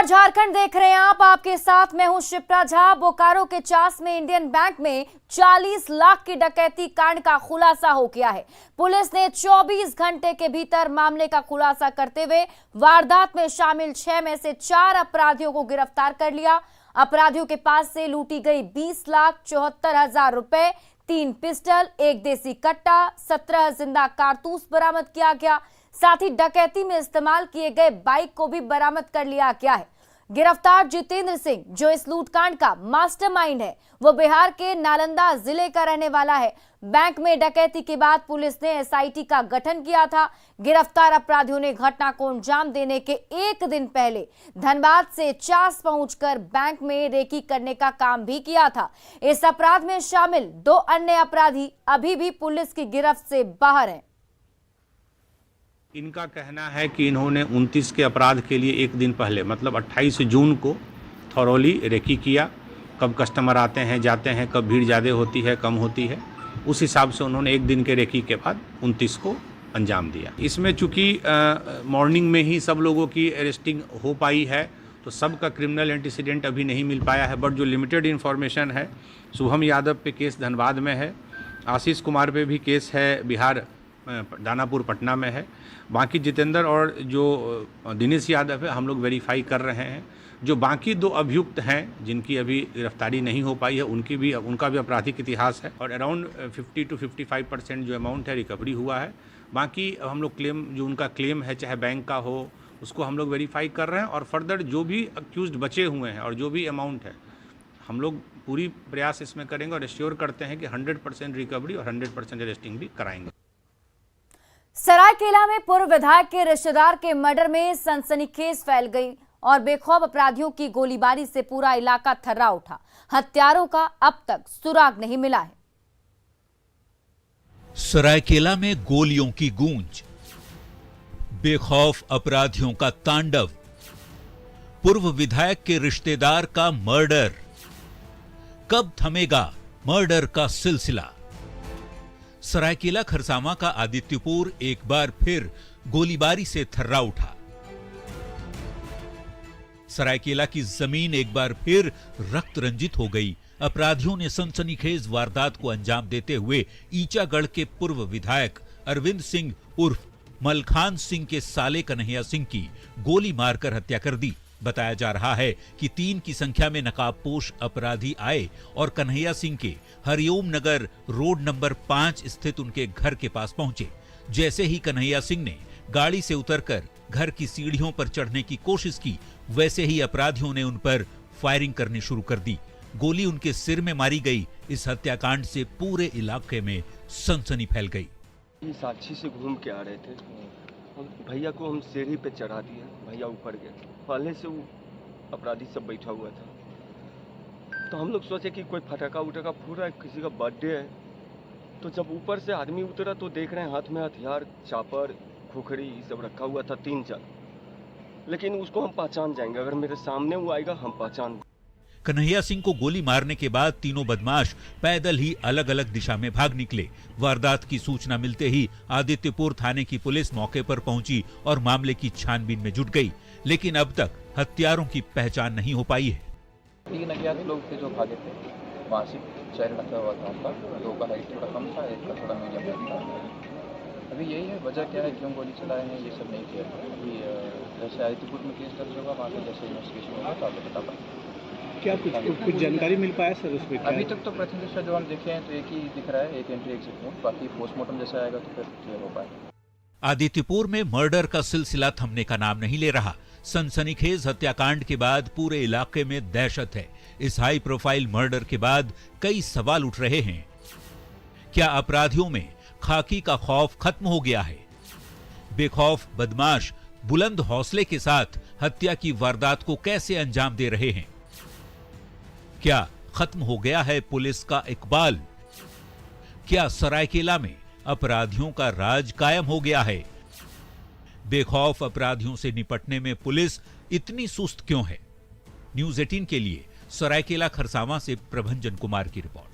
नमस्कार, झारखंड देख रहे हैं आप। आपके साथ मैं हूं शिप्रा झा। बोकारो के चास में इंडियन बैंक में 40 लाख की डकैती कांड का खुलासा हो गया है। पुलिस ने 24 घंटे के भीतर मामले का खुलासा करते हुए वारदात में शामिल 6 में से 4 अपराधियों को गिरफ्तार कर लिया। अपराधियों के पास से लूटी गई 20,74,000 रुपए, 3 पिस्टल, 1 देसी कट्टा, 17 जिंदा कारतूस बरामद किया गया। साथ ही डकैती में इस्तेमाल किए गए बाइक को भी बरामद कर लिया गया है। गिरफ्तार जितेंद्र सिंह, जो इस लूटकांड का मास्टरमाइंड है, वो बिहार के नालंदा जिले का रहने वाला है। बैंक में डकैती के बाद पुलिस ने एसआईटी का गठन किया था। गिरफ्तार अपराधियों ने घटना को अंजाम देने के एक दिन पहले धनबाद से चास पहुंचकर बैंक में रेकी करने का काम भी किया था। इस अपराध में शामिल 2 अन्य अपराधी अभी भी पुलिस की गिरफ्त से बाहर हैं। इनका कहना है कि इन्होंने 29 के अपराध के लिए एक दिन पहले मतलब 28 जून को थॉरोली रेकी किया। कब कस्टमर आते हैं जाते हैं, कब भीड़ ज़्यादा होती है कम होती है, उस हिसाब से उन्होंने एक दिन के रेकी के बाद 29 को अंजाम दिया। इसमें चूँकि मॉर्निंग में ही सब लोगों की अरेस्टिंग हो पाई है, तो सबका क्रिमिनल एंटीसीडेंट अभी नहीं मिल पाया है। बट जो लिमिटेड इन्फॉर्मेशन है, शुभम यादव पे केस धनबाद में है, आशीष कुमार पे भी केस है बिहार दानापुर पटना में है। बाकी जितेंद्र और जो दिनेश यादव है हम लोग वेरीफाई कर रहे हैं। जो बाकी 2 अभियुक्त हैं जिनकी अभी गिरफ्तारी नहीं हो पाई है, उनका भी आपराधिक इतिहास है और अराउंड 50 to 55% जो अमाउंट है रिकवरी हुआ है। बाकी हम लोग क्लेम, जो उनका क्लेम है चाहे बैंक का हो, उसको हम लोग वेरीफाई कर रहे हैं और फर्दर जो भी अक्यूज्ड बचे हुए हैं और जो भी अमाउंट है, हम लोग पूरी प्रयास इसमें करेंगे और एश्योर करते हैं कि 100% रिकवरी और 100% अरेस्टिंग भी कराएंगे। सरायकेला में पूर्व विधायक के रिश्तेदार के मर्डर में सनसनीखेज फैल गई और बेखौफ अपराधियों की गोलीबारी से पूरा इलाका थर्रा उठा। हत्यारों का अब तक सुराग नहीं मिला है। सरायकेला में गोलियों की गूंज, बेखौफ अपराधियों का तांडव, पूर्व विधायक के रिश्तेदार का मर्डर। कब थमेगा मर्डर का सिलसिला? सरायकेला खरसावां का आदित्यपुर एक बार फिर गोलीबारी से थर्रा उठा। सरायकेला की जमीन एक बार फिर रक्त रंजित हो गई। अपराधियों ने सनसनीखेज वारदात को अंजाम देते हुए ईचागढ़ के पूर्व विधायक अरविंद सिंह उर्फ मलखान सिंह के साले कन्हैया सिंह की गोली मारकर हत्या कर दी। बताया जा रहा है कि 3 की संख्या में नकाबपोश अपराधी आए और कन्हैया सिंह के हरिओम नगर रोड नंबर 5 स्थित उनके घर के पास पहुंचे। जैसे ही कन्हैया सिंह ने गाड़ी से उतरकर घर की सीढ़ियों पर चढ़ने की कोशिश की, वैसे ही अपराधियों ने उन पर फायरिंग करनी शुरू कर दी। गोली उनके सिर में मारी गई। इस हत्याकांड से पूरे इलाके में सनसनी फैल गई। साक्षी से घूम के आ रहे थे, भैया को हम सीढ़ी पे चढ़ा दिया, भैया ऊपर गए। पहले से वो अपराधी सब बैठा हुआ था, तो हम लोग सोचे कि कोई फटाका उटाका फूट रहा है, किसी का बर्थडे है। तो जब ऊपर से आदमी उतरा तो देख रहे हैं हाथ में हथियार, चापर, खुखड़ी सब रखा हुआ था, 3-4। लेकिन उसको हम पहचान जाएंगे, अगर मेरे सामने वो आएगा हम पहचान। कन्हैया सिंह को गोली मारने के बाद तीनों बदमाश पैदल ही अलग अलग दिशा में भाग निकले। वारदात की सूचना मिलते ही आदित्यपुर थाने की पुलिस मौके पर पहुंची और मामले की छानबीन में जुट गई, लेकिन अब तक हत्यारों की पहचान नहीं हो पाई है। 3 अज्ञात लोग थे जो भागे थे। वहाँ से चेहरा रखा हुआ था उनका, 2 का हाइट थोड़ा कम था, 1 का थोड़ा मीडियम था। अभी यही है वजह क्या है, क्यों गोली चलाए हैं, ये सब नहीं किया। अभी जैसे आदित्यपुर में केस दर्ज होगा, वहाँ पे जैसे इन्वेस्टिगेशन होगा तो आपको बता पाएंगे। क्या कुछ जानकारी मिल पाया सर उसमें? अभी तक तो प्रथम दृष्टया जो हम देखे हैं तो एक ही दिख रहा है, एक एंट्री एग्जिट में। बाकी पोस्टमार्टम जैसा आएगा तो फिर क्लियर हो पाएगा। आदित्यपुर में मर्डर का सिलसिला थमने का नाम नहीं ले रहा। सनसनीखेज हत्याकांड के बाद पूरे इलाके में दहशत है। इस हाई प्रोफाइल मर्डर के बाद कई सवाल उठ रहे हैं। क्या अपराधियों में खाकी का खौफ खत्म हो गया है? बेखौफ बदमाश बुलंद हौसले के साथ हत्या की वारदात को कैसे अंजाम दे रहे हैं? क्या खत्म हो गया है पुलिस का इकबाल? क्या सरायकेला में अपराधियों का राज कायम हो गया है? बेखौफ अपराधियों से निपटने में पुलिस इतनी सुस्त क्यों है? न्यूज़ 18 के लिए सरायकेला खरसावां से प्रभंजन कुमार की रिपोर्ट।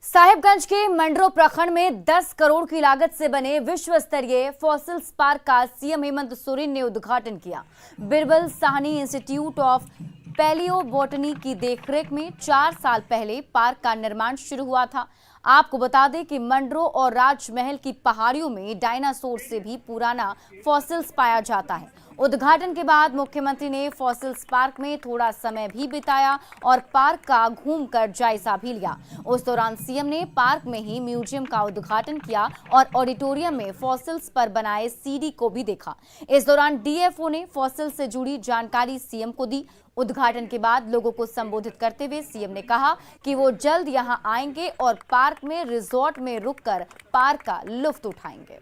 साहिबगंज के मंडरो प्रखंड में 10 करोड़ की लागत से बने विश्व स्तरीय फॉसिल्स पार्क का सीएम हेमंत सोरेन ने उद्घाटन किया। बिरबल साहनी इंस्टीट्यूट ऑफ पैलियोबोटनी की देखरेख में 4 साल पहले पार्क का निर्माण शुरू हुआ था। आपको बता दें कि मंडरो और राजमहल की पहाड़ियों में डायनासोर से भी पुराना फॉसिल्स पाया जाता है। उद्घाटन के बाद मुख्यमंत्री ने फॉसिल्स पार्क में थोड़ा समय भी बिताया और पार्क का घूमकर जायजा भी लिया। उस दौरान सीएम ने पार्क में ही म्यूजियम का उद्घाटन किया और ऑडिटोरियम में फॉसिल्स पर बनाए सीडी को भी देखा। इस दौरान डीएफओ ने फॉसिल से जुड़ी जानकारी सीएम को दी। उद्घाटन के बाद लोगों को संबोधित करते हुए सीएम ने कहा कि वो जल्द यहां आएंगे और पार्क में रिजॉर्ट में रुककर पार्क का लुत्फ उठाएंगे।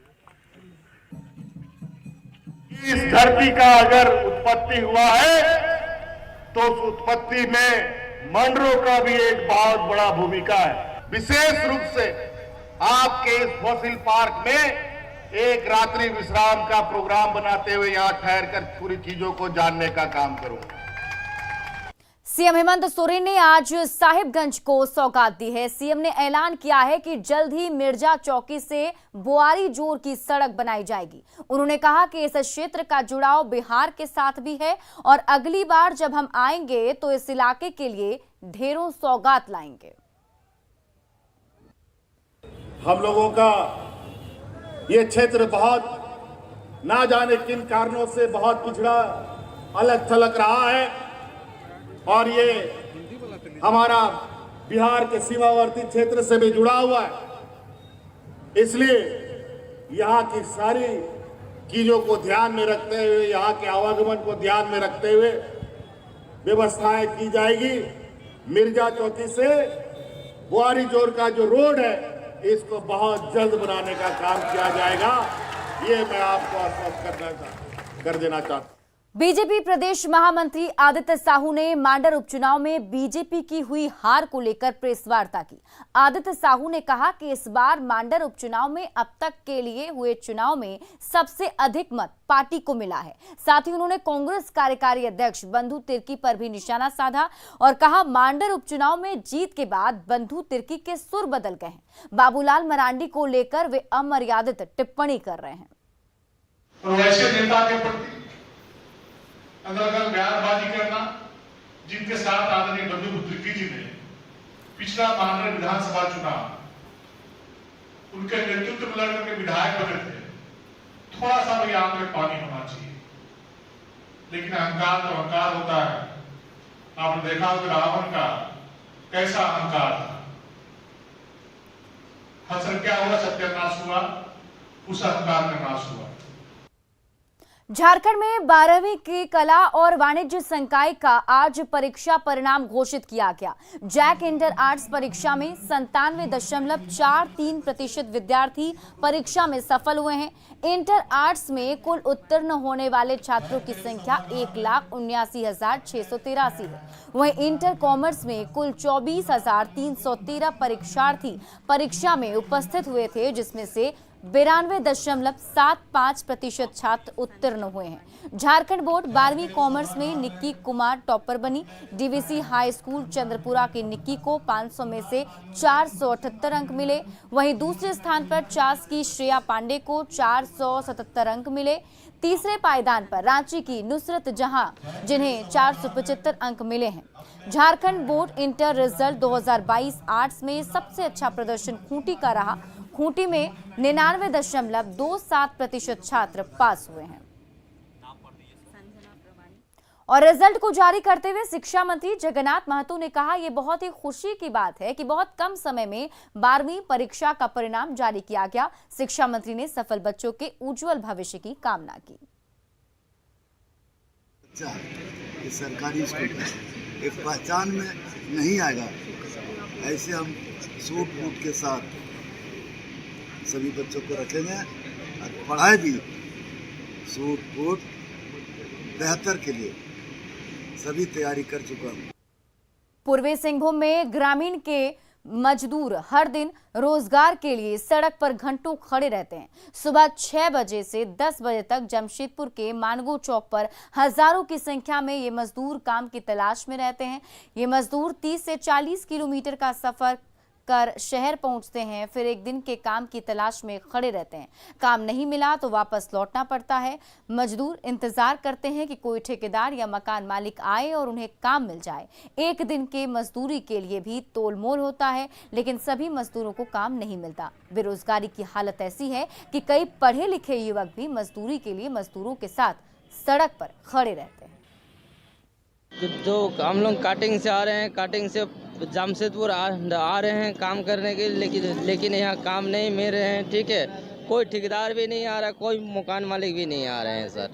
इस धरती का अगर उत्पत्ति हुआ है तो उस उत्पत्ति में मंडरो का भी एक बहुत बड़ा भूमिका है। विशेष रूप से आपके इस फॉसिल पार्क में एक रात्रि विश्राम का प्रोग्राम बनाते हुए यहां ठहरकर पूरी चीजों को जानने का काम करूंगा। सीएम हेमंत सोरेन ने आज साहिबगंज को सौगात दी है। सीएम ने ऐलान किया है कि जल्द ही मिर्जा चौकी से बोआरी जोर की सड़क बनाई जाएगी। उन्होंने कहा कि इस क्षेत्र का जुड़ाव बिहार के साथ भी है और अगली बार जब हम आएंगे तो इस इलाके के लिए ढेरों सौगात लाएंगे। हम लोगों का ये क्षेत्र बहुत ना जाने किन कारणों से बहुत पिछड़ा अलग थलग रहा है और ये हमारा बिहार के सीमावर्ती क्षेत्र से भी जुड़ा हुआ है। इसलिए यहाँ की सारी चीजों को ध्यान में रखते हुए, यहाँ के आवागमन को ध्यान में रखते हुए व्यवस्थाएं की जाएगी। मिर्जा चौकी से बोआरी जोर का जो रोड है इसको बहुत जल्द बनाने का काम किया जाएगा। ये मैं आपको आश्वस्त कर देना चाहता हूँ। बीजेपी प्रदेश महामंत्री आदित्य साहू ने मांडर उपचुनाव में बीजेपी की हुई हार को लेकर प्रेस वार्ता की। आदित्य साहू ने कहा कि इस बार मांडर उपचुनाव में अब तक के लिए हुए चुनाव में सबसे अधिक मत पार्टी को मिला है। साथ ही उन्होंने कांग्रेस कार्यकारी अध्यक्ष बंधु तिर्की पर भी निशाना साधा और कहा मांडर उपचुनाव में जीत के बाद बंधु तिर्की के सुर बदल गए हैं। बाबूलाल मरांडी को लेकर वे अमर्यादित टिप्पणी कर रहे हैं। और वैसे नेता के प्रति अगर बयानबाजी करना जिनके साथ आदरणीय बंधु तिर्की जी ने पिछला माननीय विधानसभा चुनाव उनके नेतृत्व में लड़कर के विधायक बने थे, थोड़ा सा भी आंख में पानी होना चाहिए। लेकिन अहंकार तो अहंकार होता है। आपने देखा होगा रावण का कैसा अहंकार था। फसल क्या हुआ? सत्यानाश हुआ, उस अहंकार का नाश हुआ। झारखंड में 12वीं की कला और वाणिज्य संकाय का आज परीक्षा परिणाम घोषित किया गया। जैक इंटर आर्ट्स परीक्षा में 97.43% विद्यार्थी परीक्षा में सफल हुए हैं। इंटर आर्ट्स में कुल उत्तीर्ण होने वाले छात्रों की संख्या 1,79,683 है। वहीं इंटर कॉमर्स में कुल 24,313 परीक्षार्थी परीक्षा में उपस्थित हुए थे, जिसमें से 92.75% छात्र उत्तीर्ण हुए हैं। झारखंड बोर्ड 12वीं कॉमर्स में निक्की कुमार टॉपर बनी। डीवीसी हाई स्कूल चंद्रपुरा की निक्की को 500 में से 478 अंक मिले। वहीं दूसरे स्थान पर चास की श्रेया पांडे को 477 अंक मिले। तीसरे पायदान पर रांची की नुसरत जहां, जिन्हें 475 अंक मिले हैं। Jharkhand board inter result 2022 arts में सबसे अच्छा प्रदर्शन खूंटी का रहा। खूंटी में 99.27% छात्र पास हुए हैं। और रिजल्ट को जारी करते हुए शिक्षा मंत्री जगन्नाथ महतो ने कहा, यह बहुत ही खुशी की बात है कि बहुत कम समय में 12वीं परीक्षा का परिणाम जारी किया गया। शिक्षा मंत्री ने सफल बच्चों के उज्जवल भविष्य की कामना की। सरकारी स्कूल एक पहचान में नहीं आएगा, ऐसे हम सूट बूट के साथ सभी बच्चों को रखेंगे और पढ़ाई भी सूट बूट बेहतर के लिए सभी तैयारी कर चुका हूँ। पूर्वी सिंहभूम में ग्रामीण के मजदूर हर दिन रोजगार के लिए सड़क पर घंटों खड़े रहते हैं। सुबह 6 बजे से 10 बजे तक जमशेदपुर के मानगो चौक पर हजारों की संख्या में ये मजदूर काम की तलाश में रहते हैं। ये मजदूर 30 से 40 किलोमीटर का सफर कर शहर पहुंचते हैं, फिर एक दिन के काम की तलाश में खड़े रहते हैं। काम नहीं मिला तो वापस लौटना पड़ता है। मजदूर इंतजार करते हैं कि कोई ठेकेदार या मकान मालिक आए और उन्हें काम मिल जाए। एक दिन के मजदूरी के लिए भी तोलमोल होता है, लेकिन सभी मजदूरों को काम नहीं मिलता। बेरोजगारी की हालत ऐसी है कि कई पढ़े लिखे युवक भी मजदूरी के लिए मजदूरों के साथ सड़क पर खड़े रहते हैं। जो हम लोग काटिंग से आ रहे हैं, काटिंग से जमशेदपुर आ रहे हैं काम करने के लिए, लेकिन यहाँ काम नहीं मिल रहे हैं। ठीक है, कोई ठेकेदार भी नहीं आ रहा, कोई मकान मालिक भी नहीं आ रहे हैं सर।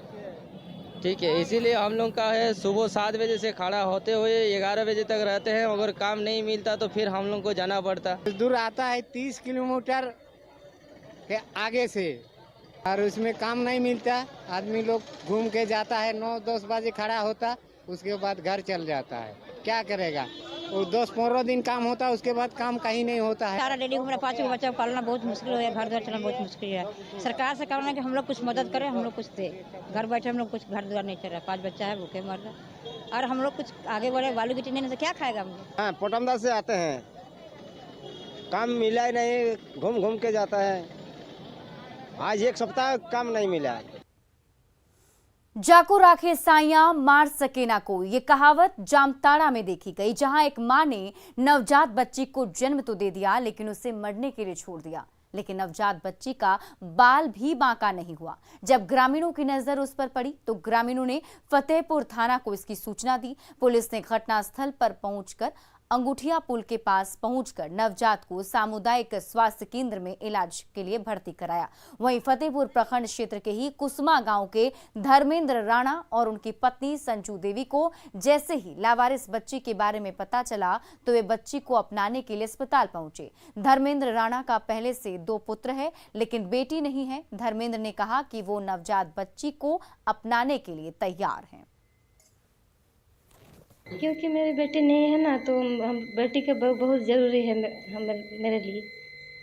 ठीक है, इसीलिए हम लोग का है सुबह 7 बजे से खड़ा होते हुए 11 बजे तक रहते हैं। अगर काम नहीं मिलता तो फिर हम लोग को जाना पड़ता। मजदूर आता है 30 किलोमीटर के आगे से, और उसमें काम नहीं मिलता। आदमी लोग घूम के जाता है, 9-10 बजे खड़ा होता, उसके बाद घर चल जाता है। क्या करेगा, वो 10-15 दिन काम होता है, उसके बाद काम कहीं नहीं होता है। सारा डेली घूमना, 5 बच्चा पालना बहुत मुश्किल है, घर द्वार चलना बहुत मुश्किल है। सरकार से कहना है कि हम लोग कुछ मदद करें, हम लोग कुछ दे। घर बैठे हम लोग कुछ घर द्वार नहीं चल रहा, 5 बच्चा है, भूखे मर रहा, और हम लोग कुछ आगे बढ़े, बालू गिट्टी नहीं से क्या खाएगा हम लोग। हाँ, पोटमदा से आते हैं, काम मिला ही नहीं, घूम घूम के जाता है। आज 1 सप्ताह काम नहीं मिला। जाको राखे साइयां मार सके ना कोई, ये कहावत जामताड़ा में देखी गई, जहां एक मां ने नवजात बच्ची को जन्म तो दे दिया, लेकिन उसे मरने के लिए छोड़ दिया। लेकिन नवजात बच्ची का बाल भी बांका नहीं हुआ। जब ग्रामीणों की नजर उस पर पड़ी तो ग्रामीणों ने फतेहपुर थाना को इसकी सूचना दी। पुलिस ने घटनास्थल पर पहुंचकर अंगूठिया पुल के पास पहुंचकर नवजात को सामुदायिक स्वास्थ्य केंद्र में इलाज के लिए भर्ती कराया। वहीं फतेहपुर प्रखंड क्षेत्र के ही कुसमा गांव के धर्मेंद्र राणा और उनकी पत्नी संजू देवी को जैसे ही लावारिस बच्ची के बारे में पता चला तो वे बच्ची को अपनाने के लिए अस्पताल पहुंचे। धर्मेंद्र राणा का पहले से 2 पुत्र है, लेकिन बेटी नहीं है। धर्मेंद्र ने कहा कि वो नवजात बच्ची को अपनाने के लिए तैयार हैं। क्योंकि मेरी बेटी नहीं है ना, तो हम बेटी का बहुत ज़रूरी है मेरे लिए।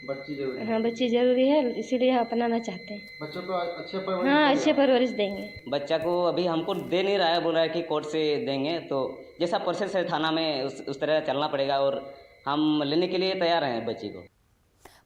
बच्ची जरूरी है। हाँ, बच्ची ज़रूरी है, इसीलिए हम अपनाना चाहते हैं। बच्चों को अच्छे परवरिश। हाँ, अच्छे परवरिश देंगे। बच्चा को अभी हमको दे नहीं रहा है, बोल रहा है कि कोर्ट से देंगे, तो जैसा प्रोसेस है थाना में उस तरह चलना पड़ेगा, और हम लेने के लिए तैयार हैं बच्ची को।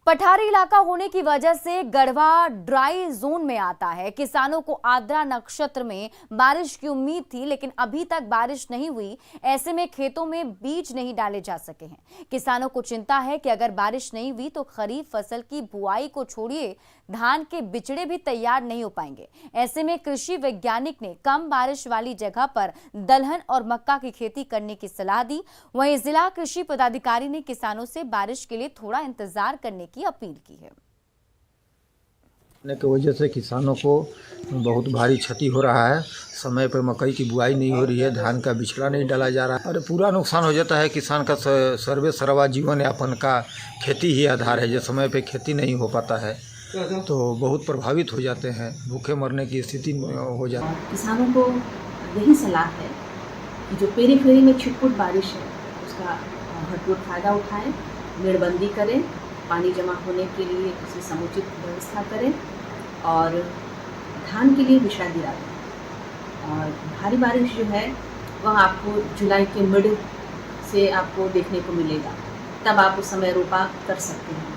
पठारी इलाका होने की वजह से गढ़वा ड्राई जोन में आता है। किसानों को आद्रा नक्षत्र में बारिश की उम्मीद थी, लेकिन अभी तक बारिश नहीं हुई। ऐसे में खेतों में बीज नहीं डाले जा सके हैं। किसानों को चिंता है कि अगर बारिश नहीं हुई तो खरीफ फसल की बुआई को छोड़िए, धान के बिचड़े भी तैयार नहीं हो पाएंगे। ऐसे में कृषि वैज्ञानिक ने कम बारिश वाली जगह पर दलहन और मक्का की खेती करने की सलाह दी। वहीं जिला कृषि पदाधिकारी ने किसानों से बारिश के लिए थोड़ा इंतजार करने की अपील की है। की वजह से किसानों को बहुत भारी क्षति हो रहा है। समय पर मकई की बुआई नहीं हो रही है, धान का बिचड़ा नहीं डाला जा रहा है, और पूरा नुकसान हो जाता है। किसान का सर्वे सर्वा जीवन यापन का खेती ही आधार है। जब समय पे खेती नहीं हो पाता है तो बहुत प्रभावित हो जाते हैं, भूखे मरने की स्थिति हो जाती है। किसानों को यही सलाह है कि जो पेरी में छिटपुट बारिश है उसका भरपूर फायदा उठाएं, मेड़बंदी करें, पानी जमा होने के लिए उसे समुचित व्यवस्था करें और धान के लिए बिचड़ा गिरा दें। और भारी बारिश जो है वह आपको जुलाई के मिड से आपको देखने को मिलेगा, तब आप उस समय रोपा कर सकते हैं।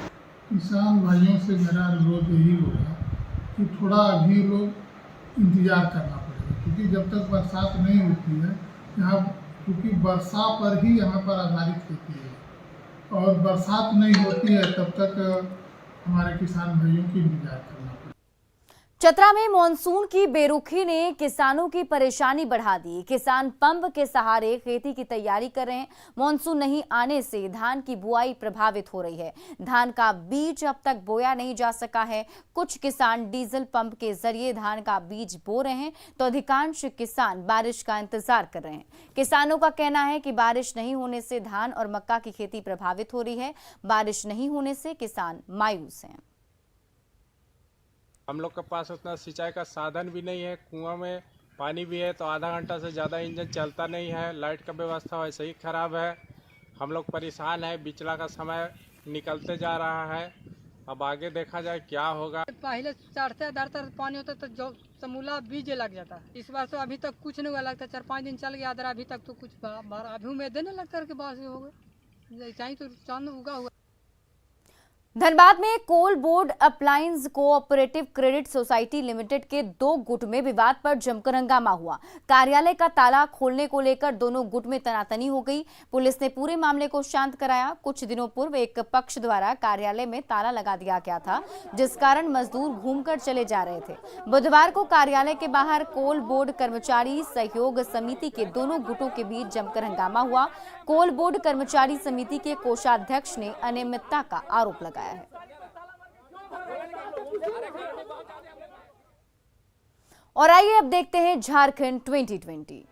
किसान भाइयों से मेरा अनुरोध यही होगा कि थोड़ा अभी लोग इंतज़ार करना पड़ेगा, क्योंकि जब तक बरसात नहीं होती है यहाँ, क्योंकि वर्षा पर ही यहाँ पर आधारित खेती है, और बरसात नहीं होती है तब तक हमारे किसान भाइयों की इंतजार करना पड़ेगा। चतरा में मॉनसून की बेरुखी ने किसानों की परेशानी बढ़ा दी। किसान पंप के सहारे खेती की तैयारी कर रहे हैं। मॉनसून नहीं आने से धान की बुआई प्रभावित हो रही है। धान का बीज अब तक बोया नहीं जा सका है। कुछ किसान डीजल पंप के जरिए धान का बीज बो रहे हैं, तो अधिकांश किसान बारिश का इंतजार कर रहे हैं। किसानों का कहना है कि बारिश नहीं होने से धान और मक्का की खेती प्रभावित हो रही है। बारिश नहीं होने से किसान मायूस हैं। हम लोग के पास उतना सिंचाई का साधन भी नहीं है, कुआं में पानी भी है तो आधा घंटा से ज़्यादा इंजन चलता नहीं है। लाइट का व्यवस्था वैसे ही खराब है। हम लोग परेशान है, बिचड़ा का समय निकलते जा रहा है। अब आगे देखा जाए क्या होगा। पहले चढ़ते दरते पानी होता तो जो समूला बीज लग जाता। इस बार तो अभी तक कुछ नहीं हुआ, लगता 4-5 दिन चल गया, अभी तक तो कुछ अभी उम्मीद नहीं लगता कि बारिश होगा। चाहिए तो चांद उगा हुआ। धनबाद में coal board appliance cooperative credit society limited के 2 गुट में विवाद पर जमकर हंगामा हुआ। कार्यालय का ताला खोलने को लेकर दोनों गुट में तनातनी हो गई। पुलिस ने पूरे मामले को शांत कराया। कुछ दिनों पूर्व एक पक्ष द्वारा कार्यालय में ताला लगा दिया गया था, जिस कारण मजदूर घूमकर चले जा रहे थे। बुधवार को कार्यालय के बाहर कोल बोर्ड कर्मचारी सहयोग समिति के दोनों गुटों के बीच जमकर हंगामा हुआ। कोल बोर्ड कर्मचारी समिति के कोषाध्यक्ष ने अनियमितता का आरोप लगाया है। और आइए अब देखते हैं झारखंड 2020।